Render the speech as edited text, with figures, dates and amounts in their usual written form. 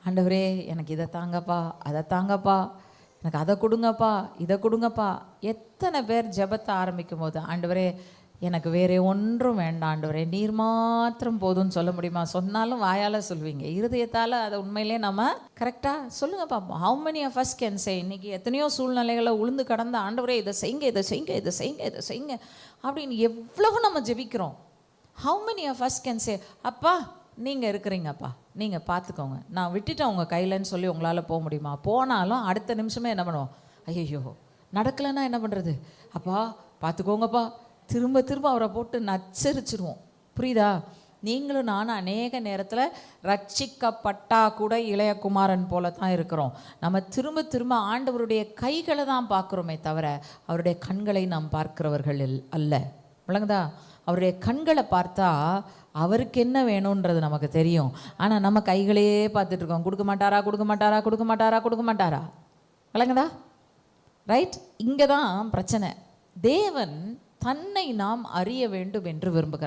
ஆண்டவரே எனக்கு இதை தாங்கப்பா, அதை தாங்கப்பா, எனக்கு அதை கொடுங்கப்பா, இதை கொடுங்கப்பா. எத்தனை பேர் ஜெபத்தை ஆரம்பிக்கும் போது ஆண்டவரே எனக்கு வேறே ஒன்றும் வேண்டாம் ஆண்டவரே, நீர் மாத்திரம் போதும்னு சொல்ல முடியுமா? சொன்னாலும் வாயால் சொல்வீங்க, இருதயத்தால் அதை உண்மையிலே நம்ம கரெக்டாக சொல்லுங்க பார்ப்போம். How many of us can say? இன்னைக்கு எத்தனையோ சூழ்நிலைகளை உளுந்து கடந்த ஆண்டவரே இதை செய்யுங்க, இதை செய்யுங்க, இதை செய்யுங்க, இதை செய்யுங்க அப்படின்னு எவ்வளவு நம்ம ஜெபிக்கிறோம். How many of us can say, அப்பா நீங்கள் இருக்கிறீங்கப்பா, நீங்கள் பார்த்துக்கோங்க, நான் விட்டுட்டேன் உங்கள் கையிலன்னு சொல்லி உங்களால் போக முடியுமா? போனாலும் அடுத்த நிமிஷமே என்ன பண்ணுவோம்? ஐயோ நடக்கலைன்னா என்ன பண்ணுறது? அப்பா பார்த்துக்கோங்கப்பா, திரும்ப திரும்ப அவரை போட்டு நச்சரிச்சிருவோம். புரியுதா? நீங்களும் நானும் அநேக நேரத்தில் ரட்சிக்கப்பட்டா கூட இளையகுமாரன் போல தான் இருக்கிறோம். நம்ம திரும்ப திரும்ப ஆண்டவருடைய கைகளை தான் பார்க்குறோமே தவிர அவருடைய கண்களை நாம் பார்க்கிறவர்கள் அல்ல. விளங்குதா? அவருடைய கண்களை பார்த்தா அவருக்கு என்ன வேணுன்றது நமக்கு தெரியும். ஆனால் நம்ம கைகளையே பார்த்துட்டு இருக்கோம். கொடுக்க மாட்டாரா, கொடுக்க மாட்டாரா, கொடுக்க மாட்டாரா, கொடுக்க மாட்டாரா. விளங்குதா? ரைட்? இங்கே தான் பிரச்சனை. தேவன் தன்னை நாம் அறிய வேண்டும் என்று விரும்புகிறார்.